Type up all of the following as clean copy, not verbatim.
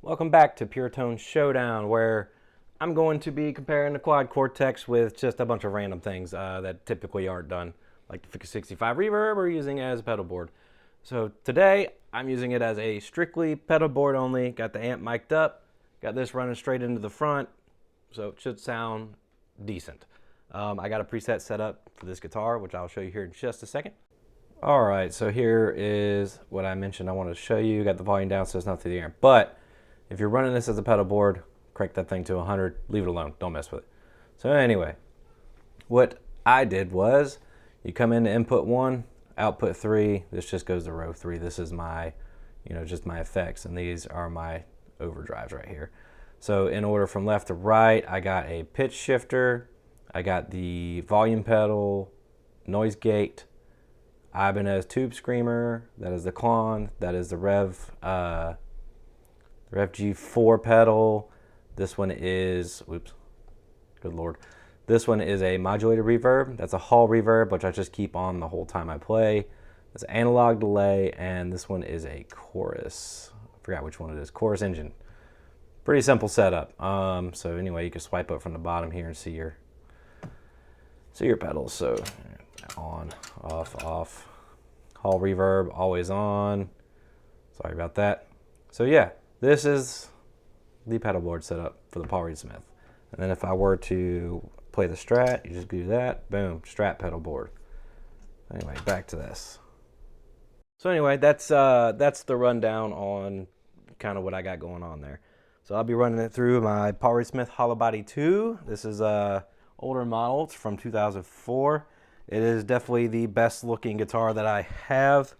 Welcome back to Pure Tone Showdown, where I'm going to be comparing the quad cortex with just a bunch of random things that typically aren't done, like the 65 reverb or using it as a pedal board. So today I'm using it as a strictly pedal board only. Got the amp mic'd up, got this running straight into the front, so it should sound decent. I got a preset set up for this guitar, which I'll show you here in just a second. All right, so here is what I mentioned I wanted to show you. Got the volume down so it's not through the amp, but if you're running this as a pedal board, crank that thing to 100, leave it alone, don't mess with it. So anyway, what I did was, you come into input 1, output 3, this just goes to row 3. This is my, just my effects, and these are my overdrives right here. So in order from left to right, I got a pitch shifter, I got the volume pedal, noise gate, Ibanez tube screamer, that is the Klon, that is the Rev G4 pedal. This one is, oops, good lord. This one is a modulated reverb. That's a hall reverb, which I just keep on the whole time I play. It's an analog delay, and this one is a chorus. I forgot which one it is, chorus engine. Pretty simple setup. So anyway, you can swipe up from the bottom here and see your pedals. So on, off, off. Hall reverb, always on. Sorry about that. So yeah, this is the pedal board setup for the Paul Reed Smith. And then if I were to play the Strat, you just do that, boom, Strat pedal board. Anyway, back to this. So anyway, that's the rundown on kind of what I got going on there. So I'll be running it through my Paul Reed Smith Hollow Body 2. This is a older model. It's from 2004. It is definitely the best looking guitar that I have.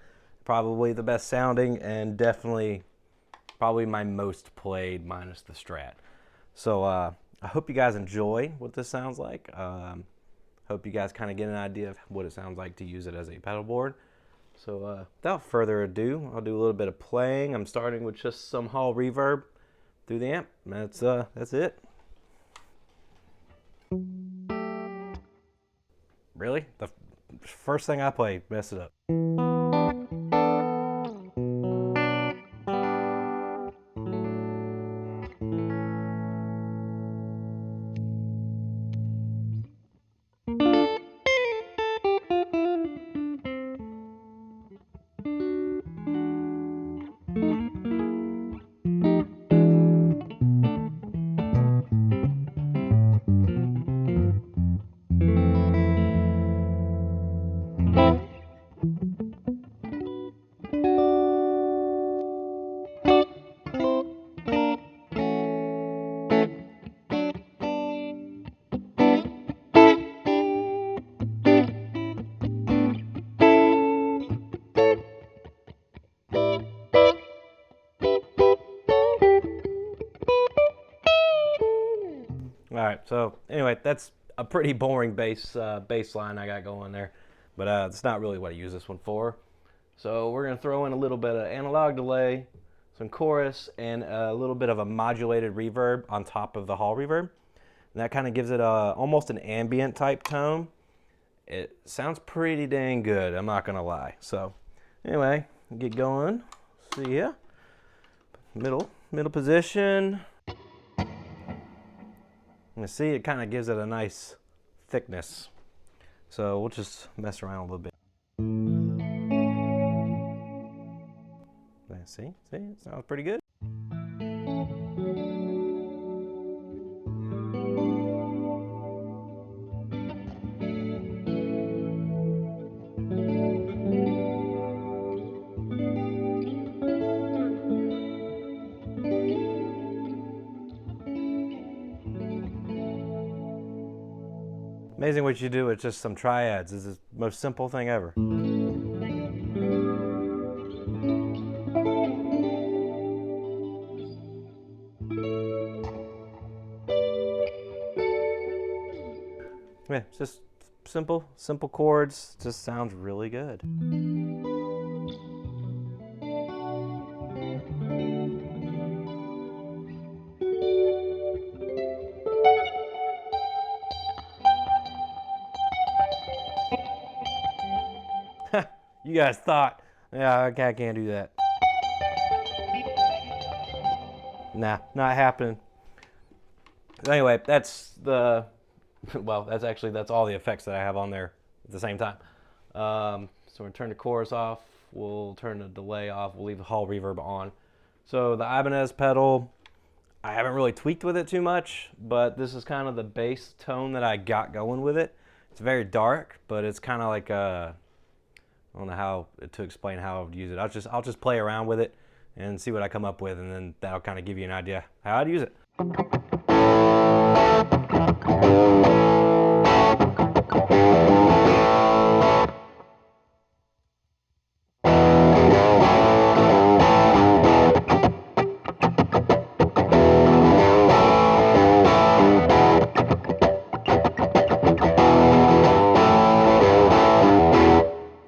Probably the best sounding, and definitely probably my most played minus the Strat. So I hope you guys enjoy what this sounds like. Hope you guys kind of get an idea of what it sounds like to use it as a pedal board. So without further ado, I'll do a little bit of playing. I'm starting with just some hall reverb through the amp. That's it. Really? The first thing I played messed it up. All right, so anyway, that's a pretty boring bass line I got going there, but it's not really what I use this one for. So we're gonna throw in a little bit of analog delay, some chorus, and a little bit of a modulated reverb on top of the hall reverb. And that kind of gives it almost an ambient type tone. It sounds pretty dang good, I'm not gonna lie. So anyway, get going. See ya. Middle position. You see, it kind of gives it a nice thickness. So we'll just mess around a little bit. See, it sounds pretty good. Amazing what you do with just some triads. This is the most simple thing ever. Yeah, it's just simple chords. Just sounds really good. You guys thought, yeah, I can't do that. Nah, not happening. Anyway, that's the, well, that's all the effects that I have on there at the same time. So we'll turn the chorus off, we'll turn the delay off, we'll leave the hall reverb on. So the Ibanez pedal, I haven't really tweaked with it too much, but this is kind of the bass tone that I got going with it. It's very dark, but it's kind of like I don't know how to explain how I would use it. I'll just play around with it and see what I come up with, and then that'll kind of give you an idea how I'd use it.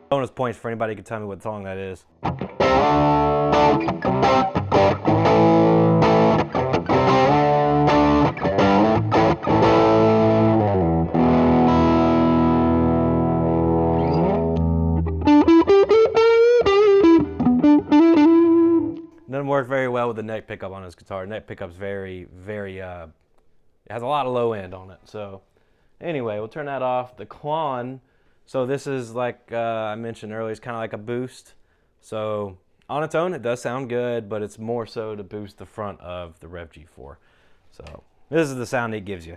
Bonus points for anybody who can tell me what song that is. Doesn't work very well with the neck pickup on this guitar. Neck pickup's very, very, it has a lot of low end on it. So anyway, we'll turn that off. The Quan, so this is like I mentioned earlier, it's kind of like a boost. So on its own, it does sound good, but it's more so to boost the front of the Rev G4. So this is the sound it gives you.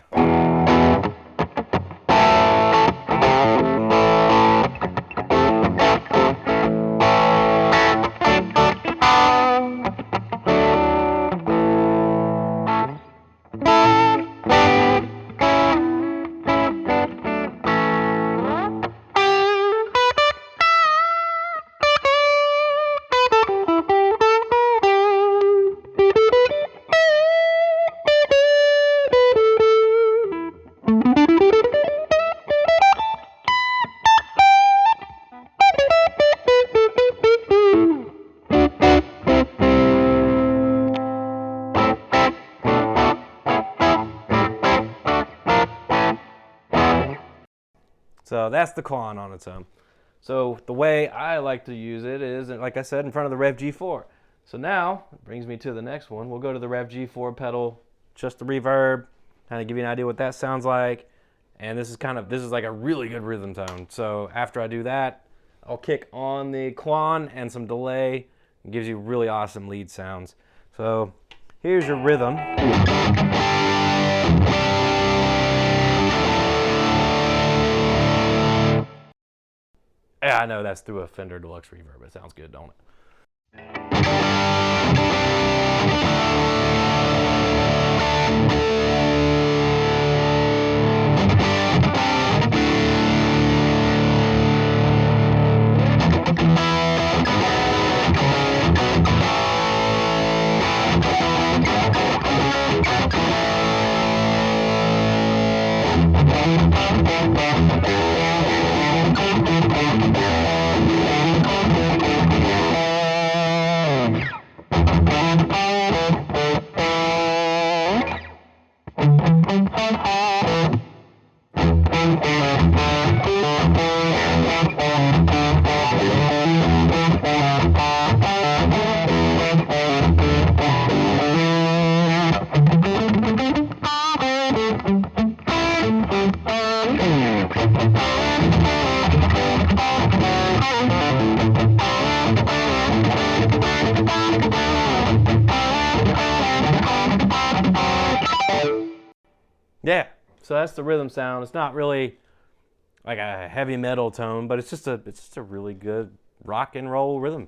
So that's the Quan on its own. So the way I like to use it is, like I said, in front of the Rev G4. So now, it brings me to the next one. We'll go to the Rev G4 pedal, just the reverb, kind of give you an idea what that sounds like. And this is like a really good rhythm tone. So after I do that, I'll kick on the Quan and some delay. It gives you really awesome lead sounds. So here's your rhythm. Yeah, I know that's through a Fender Deluxe reverb. It sounds good, don't it? Yeah, so that's the rhythm sound. It's not really like a heavy metal tone, but it's just a really good rock and roll rhythm.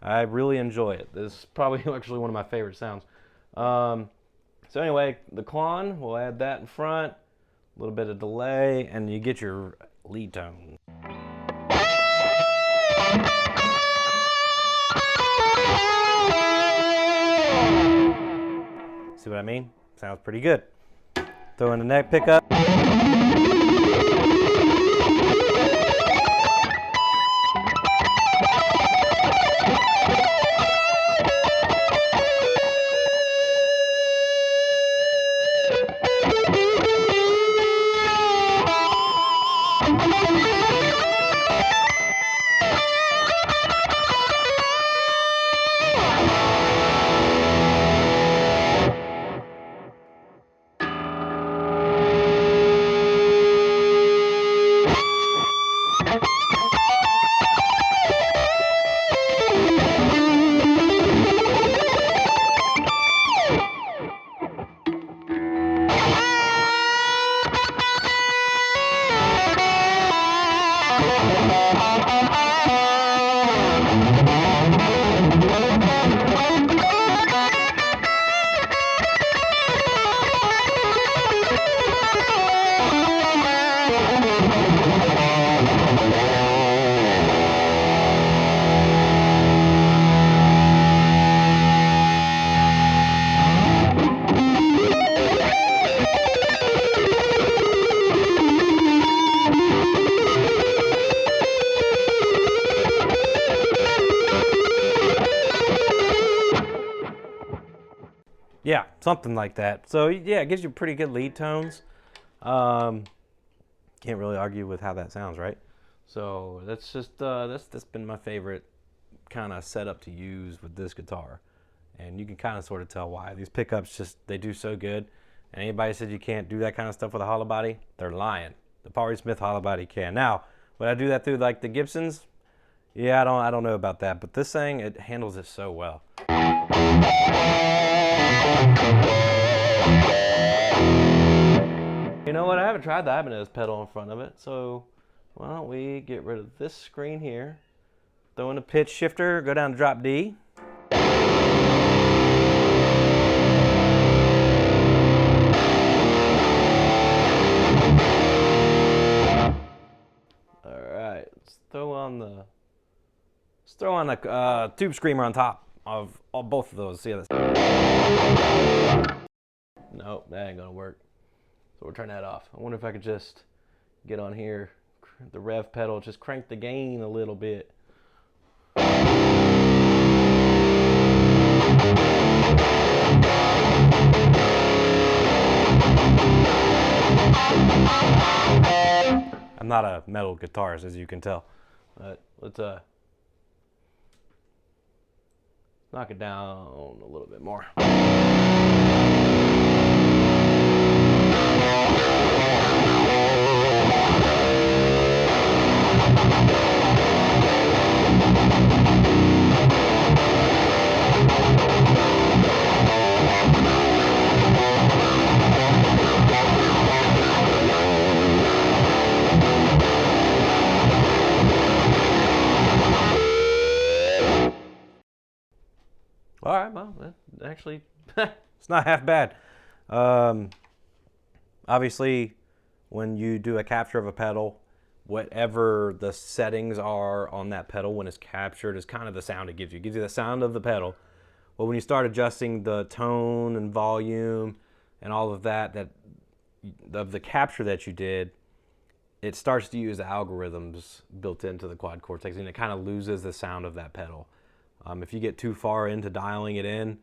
I really enjoy it. This is probably actually one of my favorite sounds. So anyway, the Quan, we'll add that in front, a little bit of delay, and you get your lead tone. See what I mean? Sounds pretty good. Throw in the neck pickup. Yeah, something like that. So yeah, it gives you pretty good lead tones. Um, can't really argue with how that sounds, right? So that's just that's been my favorite kind of setup to use with this guitar, and you can kind of sort of tell why. These pickups just they do so good. And anybody said you can't do that kind of stuff with a hollow body, they're lying. The Party Smith hollow body can. Now, would I do that through like the Gibsons? Yeah, I don't know about that, but this thing it handles it so well. You know what? I haven't tried the Ibanez pedal in front of it, so why don't we get rid of this screen here, throw in a pitch shifter, go down to drop D. All right, let's throw on the tube screamer on top of both of those. See this? Nope, that ain't gonna work. So we'll turn that off. I wonder if I could just get on here, the rev pedal, just crank the gain a little bit. I'm not a metal guitarist, as you can tell. But let's knock it down a little bit more. All right, well, actually, it's not half bad. Obviously, when you do a capture of a pedal, whatever the settings are on that pedal when it's captured is kind of the sound it gives you. It gives you the sound of the pedal. Well, when you start adjusting the tone and volume and all of that of the capture that you did, it starts to use the algorithms built into the quad cortex, and it kind of loses the sound of that pedal. If you get too far into dialing it in,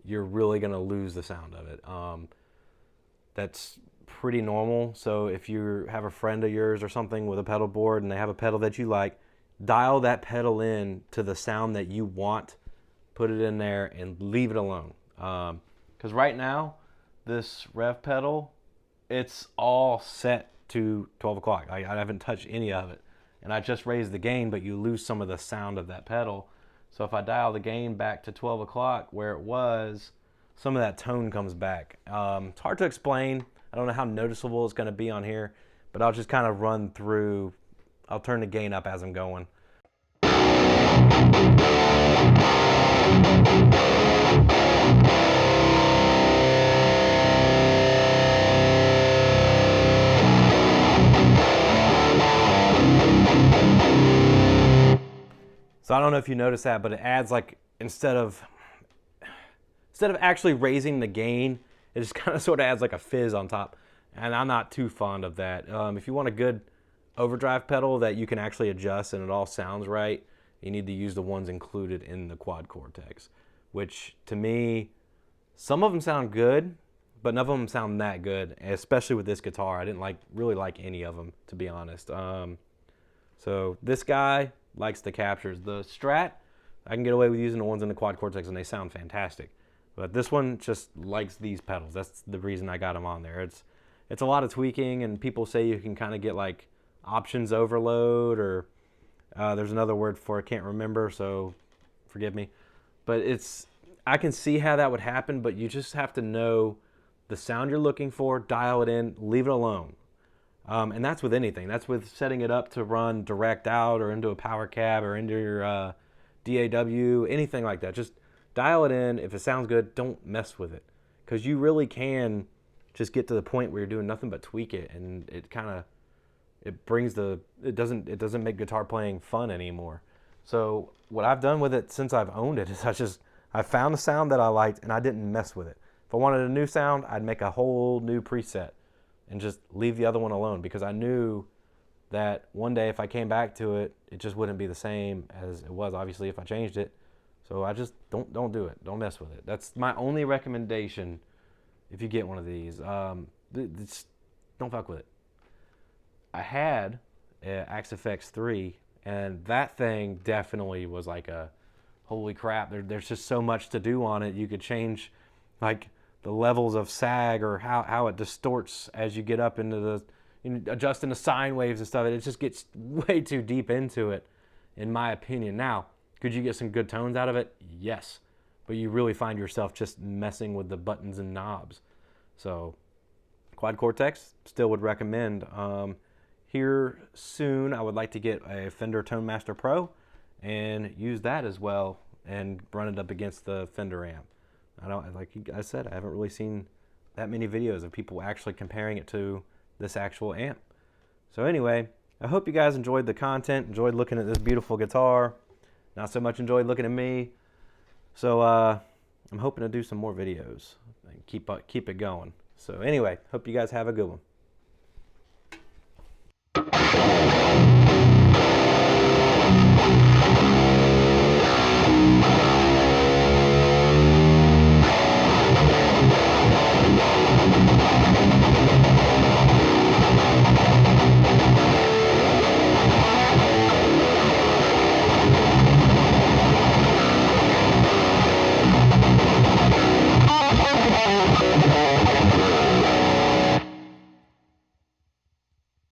you're really going to lose the sound of it. That's pretty normal. So if you have a friend of yours or something with a pedal board and they have a pedal that you like, dial that pedal in to the sound that you want, put it in there, and leave it alone. Because right now, this rev pedal, it's all set to 12 o'clock. I haven't touched any of it. And I just raised the gain, but you lose some of the sound of that pedal. So if I dial the gain back to 12 o'clock where it was, some of that tone comes back. It's hard to explain. I don't know how noticeable it's going to be on here, but I'll just kind of run through. I'll turn the gain up as I'm going. So I don't know if you noticed that, but it adds like, instead of actually raising the gain, it just kind of sort of adds like a fizz on top. And I'm not too fond of that. If you want a good overdrive pedal that you can actually adjust and it all sounds right, you need to use the ones included in the quad cortex, which to me, some of them sound good, but none of them sound that good, especially with this guitar. I didn't really like any of them, to be honest. So this guy likes the captures. The Strat, I can get away with using the ones in the quad cortex and they sound fantastic. But this one just likes these pedals. That's the reason I got them on there. It's a lot of tweaking, and people say you can kind of get like options overload, or there's another word for it, I can't remember, so forgive me. But I can see how that would happen, but you just have to know the sound you're looking for, dial it in, leave it alone. And that's with anything. That's with setting it up to run direct out or into a power cab or into your DAW, anything like that. Just dial it in. If it sounds good, don't mess with it, because you really can just get to the point where you're doing nothing but tweak it, and it doesn't make guitar playing fun anymore. So what I've done with it since I've owned it is I found a sound that I liked and I didn't mess with it. If I wanted a new sound, I'd make a whole new preset and just leave the other one alone, because I knew that one day if I came back to it, it just wouldn't be the same as it was, obviously, if I changed it. So I just don't do it. Don't mess with it. That's my only recommendation if you get one of these. Don't fuck with it. I had Axe FX 3, and that thing definitely was like a holy crap. There's just so much to do on it. You could change like the levels of sag or how it distorts as you get up into the, adjusting the sine waves and stuff. It just gets way too deep into it, in my opinion. Now, could you get some good tones out of it? Yes. But you really find yourself just messing with the buttons and knobs. So, Quad Cortex, still would recommend. Here soon, I would like to get a Fender Tone Master Pro and use that as well and run it up against the Fender amp. Like I said, I haven't really seen that many videos of people actually comparing it to this actual amp. So anyway, I hope you guys enjoyed the content, enjoyed looking at this beautiful guitar. Not so much enjoyed looking at me. So I'm hoping to do some more videos and keep it going. So anyway, hope you guys have a good one.